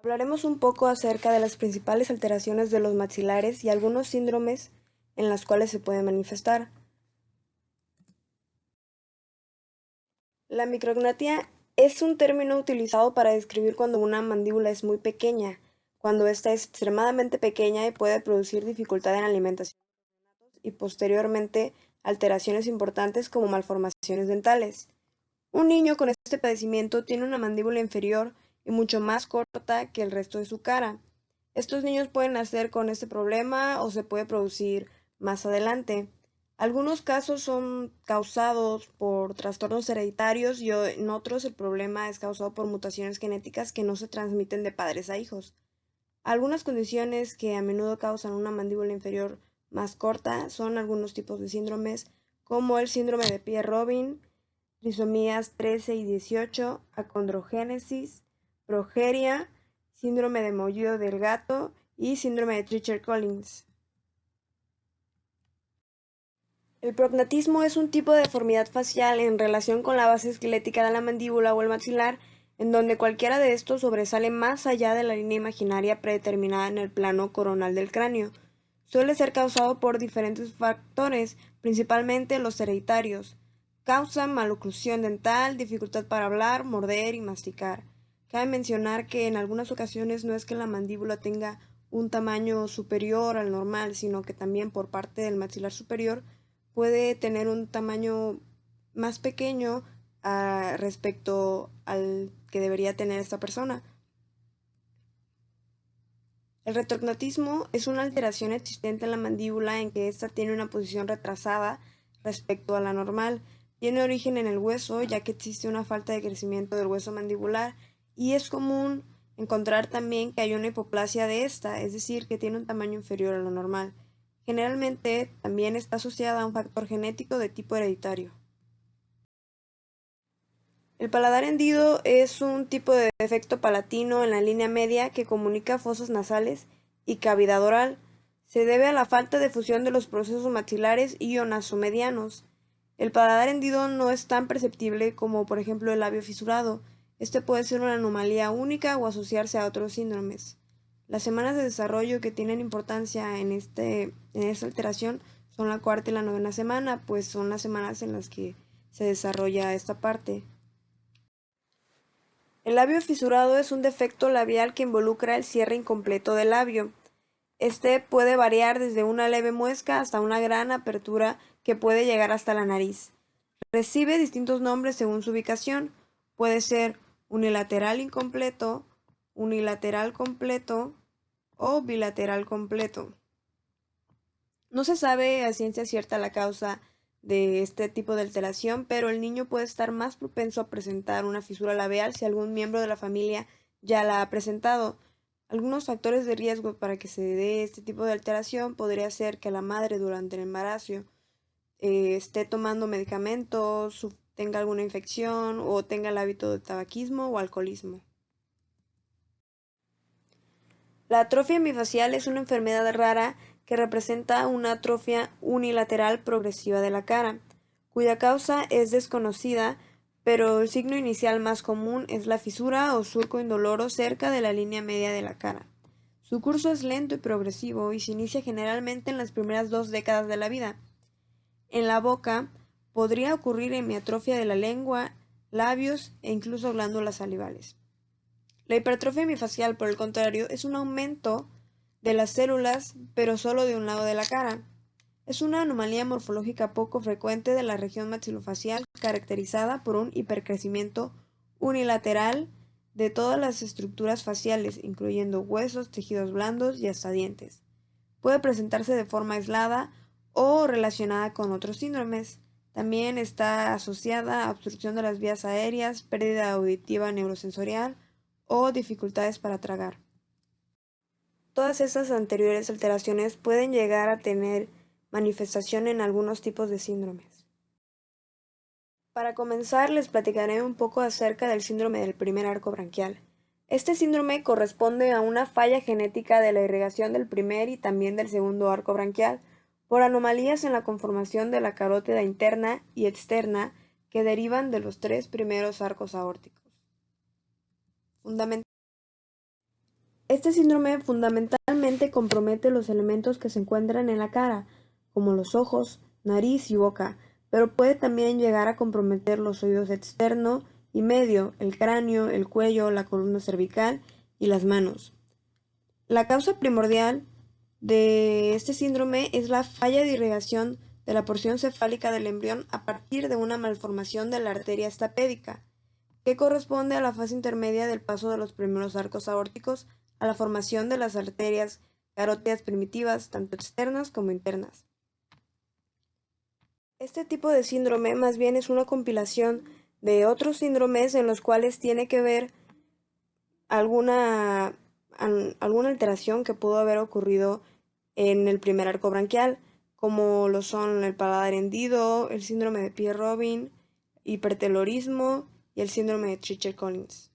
Hablaremos un poco acerca de las principales alteraciones de los maxilares y algunos síndromes en las cuales se puede manifestar. La micrognatia es un término utilizado para describir cuando una mandíbula es muy pequeña, cuando ésta es extremadamente pequeña y puede producir dificultad en alimentación y posteriormente alteraciones importantes como malformaciones dentales. Un niño con este padecimiento tiene una mandíbula inferior y mucho más corta que el resto de su cara. Estos niños pueden nacer con este problema o se puede producir más adelante. Algunos casos son causados por trastornos hereditarios y en otros el problema es causado por mutaciones genéticas que no se transmiten de padres a hijos. Algunas condiciones que a menudo causan una mandíbula inferior más corta son algunos tipos de síndromes, como el síndrome de Pierre-Robin, trisomías 13 y 18, acondrogénesis, progeria, síndrome de mollido del gato y síndrome de Treacher-Collins. El prognatismo es un tipo de deformidad facial en relación con la base esquelética de la mandíbula o el maxilar, en donde cualquiera de estos sobresale más allá de la línea imaginaria predeterminada en el plano coronal del cráneo. Suele ser causado por diferentes factores, principalmente los hereditarios. Causa maloclusión dental, dificultad para hablar, morder y masticar. Cabe mencionar que en algunas ocasiones no es que la mandíbula tenga un tamaño superior al normal, sino que también por parte del maxilar superior puede tener un tamaño más pequeño respecto al que debería tener esta persona. El retrognatismo es una alteración existente en la mandíbula en que ésta tiene una posición retrasada respecto a la normal. Tiene origen en el hueso, ya que existe una falta de crecimiento del hueso mandibular, y es común encontrar también que hay una hipoplasia de esta, es decir, que tiene un tamaño inferior a lo normal. Generalmente también está asociada a un factor genético de tipo hereditario. El paladar hendido es un tipo de defecto palatino en la línea media que comunica fosas nasales y cavidad oral. Se debe a la falta de fusión de los procesos maxilares y o nasomedianos. El paladar hendido no es tan perceptible como, por ejemplo, el labio fisurado. Este puede ser una anomalía única o asociarse a otros síndromes. Las semanas de desarrollo que tienen importancia en esta alteración son la cuarta y la novena semana, pues son las semanas en las que se desarrolla esta parte. El labio fisurado es un defecto labial que involucra el cierre incompleto del labio. Este puede variar desde una leve muesca hasta una gran apertura que puede llegar hasta la nariz. Recibe distintos nombres según su ubicación. Puede ser unilateral incompleto, unilateral completo o bilateral completo. No se sabe a ciencia cierta la causa de este tipo de alteración, pero el niño puede estar más propenso a presentar una fisura labial si algún miembro de la familia ya la ha presentado. Algunos factores de riesgo para que se dé este tipo de alteración podría ser que la madre durante el embarazo esté tomando medicamentos, tenga alguna infección o tenga el hábito de tabaquismo o alcoholismo. La atrofia mifacial es una enfermedad rara que representa una atrofia unilateral progresiva de la cara, cuya causa es desconocida, pero el signo inicial más común es la fisura o surco indoloro cerca de la línea media de la cara. Su curso es lento y progresivo y se inicia generalmente en las primeras 2 décadas de la vida. En la boca podría ocurrir hemiatrofia de la lengua, labios e incluso glándulas salivales. La hipertrofia mifacial, por el contrario, es un aumento de las células, pero solo de un lado de la cara. Es una anomalía morfológica poco frecuente de la región maxilofacial, caracterizada por un hipercrecimiento unilateral de todas las estructuras faciales, incluyendo huesos, tejidos blandos y hasta dientes. Puede presentarse de forma aislada o relacionada con otros síndromes. También está asociada a obstrucción de las vías aéreas, pérdida auditiva neurosensorial o dificultades para tragar. Todas estas anteriores alteraciones pueden llegar a tener manifestación en algunos tipos de síndromes. Para comenzar, les platicaré un poco acerca del síndrome del primer arco branquial. Este síndrome corresponde a una falla genética de la irrigación del primer y también del segundo arco branquial, por anomalías en la conformación de la carótida interna y externa que derivan de los 3 primeros arcos aórticos. Este síndrome fundamentalmente compromete los elementos que se encuentran en la cara, como los ojos, nariz y boca, pero puede también llegar a comprometer los oídos externo y medio, el cráneo, el cuello, la columna cervical y las manos. La causa primordial de este síndrome es la falla de irrigación de la porción cefálica del embrión a partir de una malformación de la arteria estapédica, que corresponde a la fase intermedia del paso de los primeros arcos aórticos a la formación de las arterias carótidas primitivas, tanto externas como internas. Este tipo de síndrome más bien es una compilación de otros síndromes en los cuales tiene que ver alguna alteración que pudo haber ocurrido en el primer arco branquial, como lo son el paladar hendido, el síndrome de Pierre-Robin, hipertelorismo y el síndrome de Treacher-Collins.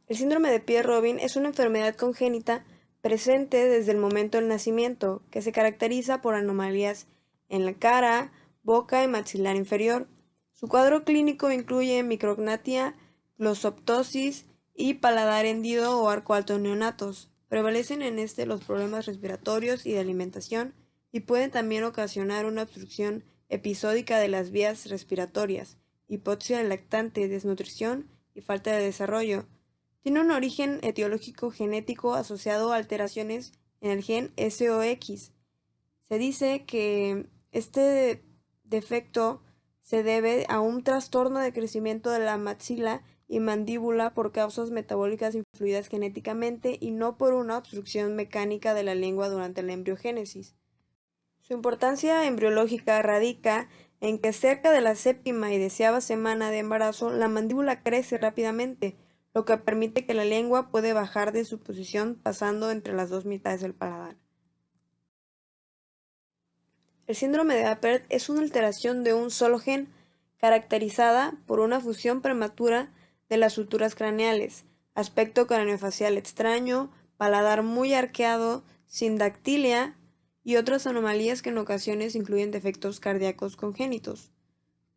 El síndrome de Pierre-Robin es una enfermedad congénita presente desde el momento del nacimiento, que se caracteriza por anomalías en la cara, boca y maxilar inferior. Su cuadro clínico incluye micrognatia, glossoptosis y paladar hendido o arco alto neonatos. Prevalecen en este los problemas respiratorios y de alimentación y pueden también ocasionar una obstrucción episódica de las vías respiratorias, hipoxia del lactante, desnutrición y falta de desarrollo. Tiene un origen etiológico genético asociado a alteraciones en el gen SOX. Se dice que este defecto se debe a un trastorno de crecimiento de la maxila y mandíbula por causas metabólicas influidas genéticamente y no por una obstrucción mecánica de la lengua durante la embriogénesis. Su importancia embriológica radica en que cerca de la séptima y 10ª semana de embarazo la mandíbula crece rápidamente, lo que permite que la lengua puede bajar de su posición pasando entre las dos mitades del paladar. El síndrome de Apert es una alteración de un solo gen, caracterizada por una fusión prematura de las suturas craneales, aspecto craneofacial extraño, paladar muy arqueado, sin dactilia y otras anomalías que en ocasiones incluyen defectos cardíacos congénitos.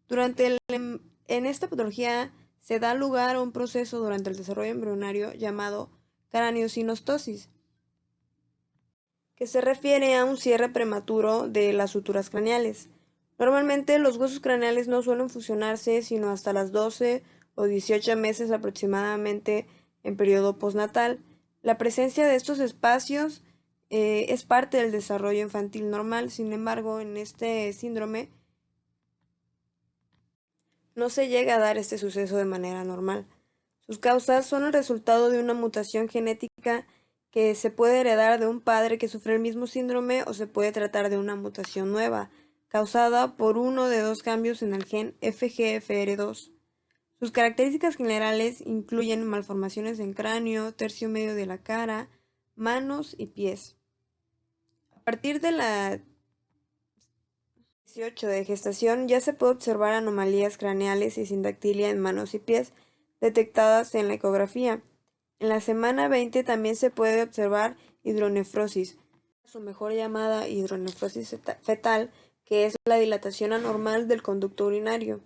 En esta patología se da lugar a un proceso durante el desarrollo embrionario llamado craneosinostosis, que se refiere a un cierre prematuro de las suturas craneales. Normalmente los huesos craneales no suelen fusionarse sino hasta las 12 o 18 meses aproximadamente en periodo postnatal. La presencia de estos espacios es parte del desarrollo infantil normal, sin embargo, en este síndrome no se llega a dar este suceso de manera normal. Sus causas son el resultado de una mutación genética que se puede heredar de un padre que sufre el mismo síndrome o se puede tratar de una mutación nueva, causada por uno de dos cambios en el gen FGFR2. Sus características generales incluyen malformaciones en cráneo, tercio medio de la cara, manos y pies. A partir de la 18 de gestación ya se puede observar anomalías craneales y sindactilia en manos y pies detectadas en la ecografía. En la semana 20 también se puede observar hidronefrosis, su mejor llamada hidronefrosis fetal, que es la dilatación anormal del conducto urinario.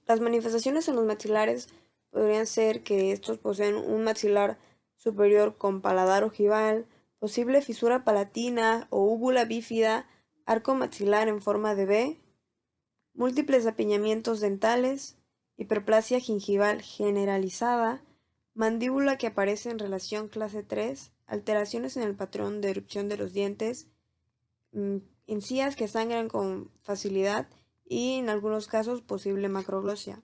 Las manifestaciones en los maxilares podrían ser que estos poseen un maxilar superior con paladar ojival, posible fisura palatina o úvula bífida, arco maxilar en forma de V, múltiples apiñamientos dentales, hiperplasia gingival generalizada, mandíbula que aparece en relación clase 3, alteraciones en el patrón de erupción de los dientes, encías que sangran con facilidad y en algunos casos posible macroglosia.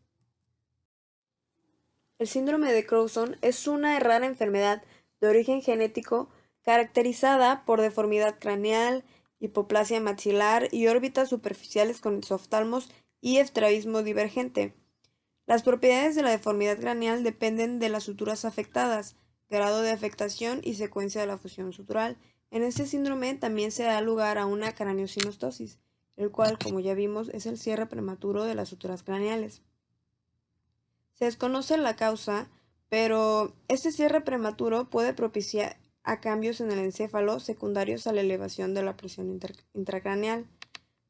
El síndrome de Crowson es una rara enfermedad de origen genético caracterizada por deformidad craneal, hipoplasia maxilar y órbitas superficiales con exoftalmos y estrabismo divergente. Las propiedades de la deformidad craneal dependen de las suturas afectadas, grado de afectación y secuencia de la fusión sutural. En este síndrome también se da lugar a una craneosinostosis, el cual, como ya vimos, es el cierre prematuro de las suturas craneales. Se desconoce la causa, pero este cierre prematuro puede propiciar a cambios en el encéfalo secundarios a la elevación de la presión intracraneal.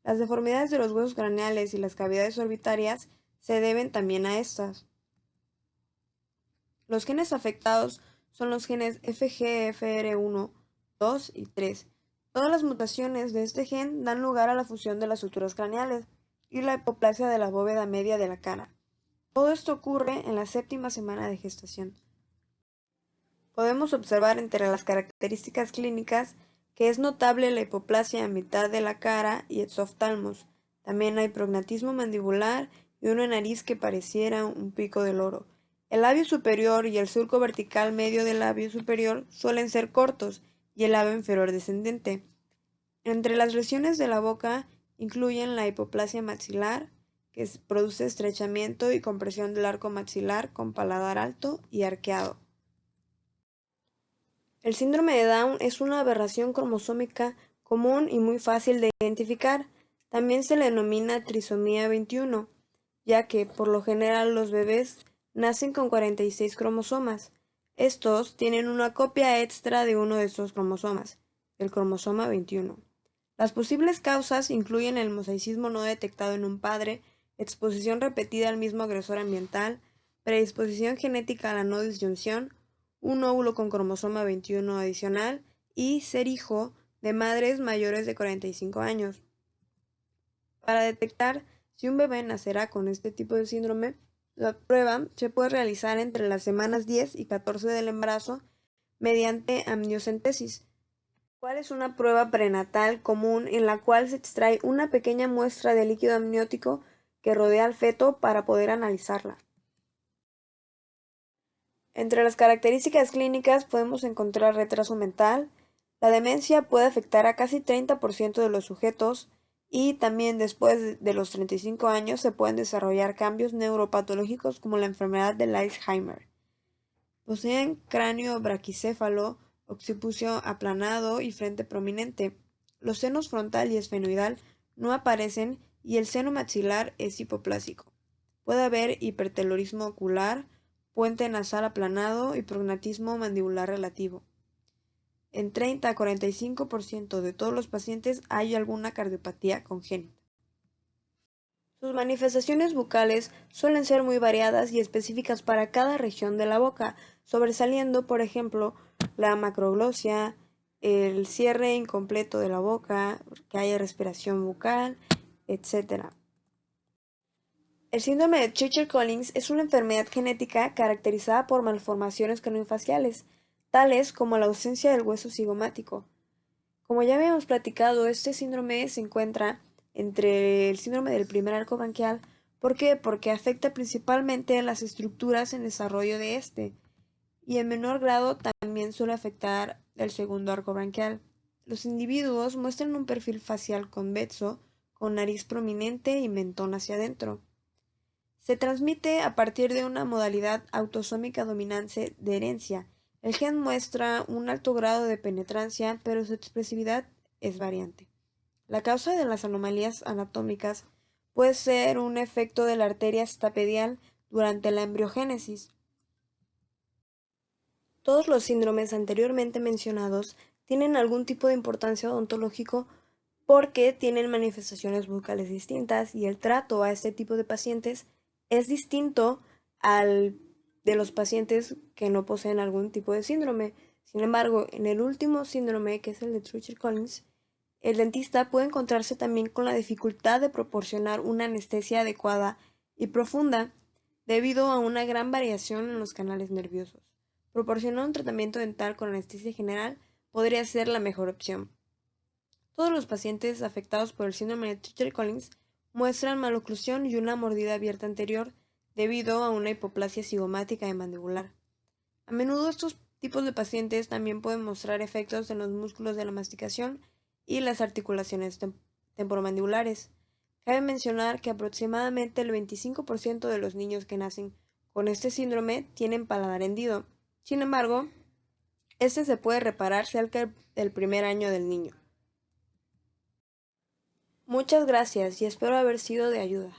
Las deformidades de los huesos craneales y las cavidades orbitarias se deben también a estas. Los genes afectados son los genes FGFR1, 2 y 3. Todas las mutaciones de este gen dan lugar a la fusión de las suturas craneales y la hipoplasia de la bóveda media de la cara. Todo esto ocurre en la 7ª semana de gestación. Podemos observar entre las características clínicas que es notable la hipoplasia a mitad de la cara y exoftalmos. También hay prognatismo mandibular y una nariz que pareciera un pico de loro. El labio superior y el surco vertical medio del labio superior suelen ser cortos y el labio inferior descendente. Entre las lesiones de la boca incluyen la hipoplasia maxilar, que produce estrechamiento y compresión del arco maxilar con paladar alto y arqueado. El síndrome de Down es una aberración cromosómica común y muy fácil de identificar. También se le denomina trisomía 21, ya que, por lo general, los bebés nacen con 46 cromosomas. Estos tienen una copia extra de uno de estos cromosomas, el cromosoma 21. Las posibles causas incluyen el mosaicismo no detectado en un padre, exposición repetida al mismo agresor ambiental, predisposición genética a la no disyunción, un óvulo con cromosoma 21 adicional y ser hijo de madres mayores de 45 años. Para detectar si un bebé nacerá con este tipo de síndrome, la prueba se puede realizar entre las semanas 10 y 14 del embarazo mediante amniocentesis, cual es una prueba prenatal común en la cual se extrae una pequeña muestra de líquido amniótico que rodea al feto para poder analizarla. Entre las características clínicas podemos encontrar retraso mental. La demencia puede afectar a casi 30% de los sujetos y también después de los 35 años se pueden desarrollar cambios neuropatológicos como la enfermedad del Alzheimer. Poseen cráneo braquicéfalo, occipucio aplanado y frente prominente. Los senos frontal y esfenoidal no aparecen y el seno maxilar es hipoplásico. Puede haber hipertelorismo ocular, puente nasal aplanado y prognatismo mandibular relativo. En 30 a 45% de todos los pacientes hay alguna cardiopatía congénita. Sus manifestaciones bucales suelen ser muy variadas y específicas para cada región de la boca, sobresaliendo, por ejemplo, la macroglosia, el cierre incompleto de la boca, que haya respiración bucal, etc. El síndrome de Treacher-Collins es una enfermedad genética caracterizada por malformaciones craneofaciales, tales como la ausencia del hueso cigomático. Como ya habíamos platicado, este síndrome se encuentra entre el síndrome del primer arco branquial. ¿Por qué? Porque afecta principalmente a las estructuras en desarrollo de este, y en menor grado también suele afectar el segundo arco branquial. Los individuos muestran un perfil facial convexo, con nariz prominente y mentón hacia adentro. Se transmite a partir de una modalidad autosómica dominante de herencia. El gen muestra un alto grado de penetrancia, pero su expresividad es variante. La causa de las anomalías anatómicas puede ser un efecto de la arteria stapedial durante la embriogénesis. Todos los síndromes anteriormente mencionados tienen algún tipo de importancia odontológico porque tienen manifestaciones bucales distintas y el trato a este tipo de pacientes es distinto al de los pacientes que no poseen algún tipo de síndrome. Sin embargo, en el último síndrome, que es el de Treacher-Collins, el dentista puede encontrarse también con la dificultad de proporcionar una anestesia adecuada y profunda debido a una gran variación en los canales nerviosos. Proporcionar un tratamiento dental con anestesia general podría ser la mejor opción. Todos los pacientes afectados por el síndrome de Treacher-Collins muestran maloclusión y una mordida abierta anterior debido a una hipoplasia cigomática y mandibular. A menudo estos tipos de pacientes también pueden mostrar efectos en los músculos de la masticación y las articulaciones temporomandibulares. Cabe mencionar que aproximadamente el 25% de los niños que nacen con este síndrome tienen paladar hendido. Sin embargo, este se puede reparar cerca del primer año del niño. Muchas gracias y espero haber sido de ayuda.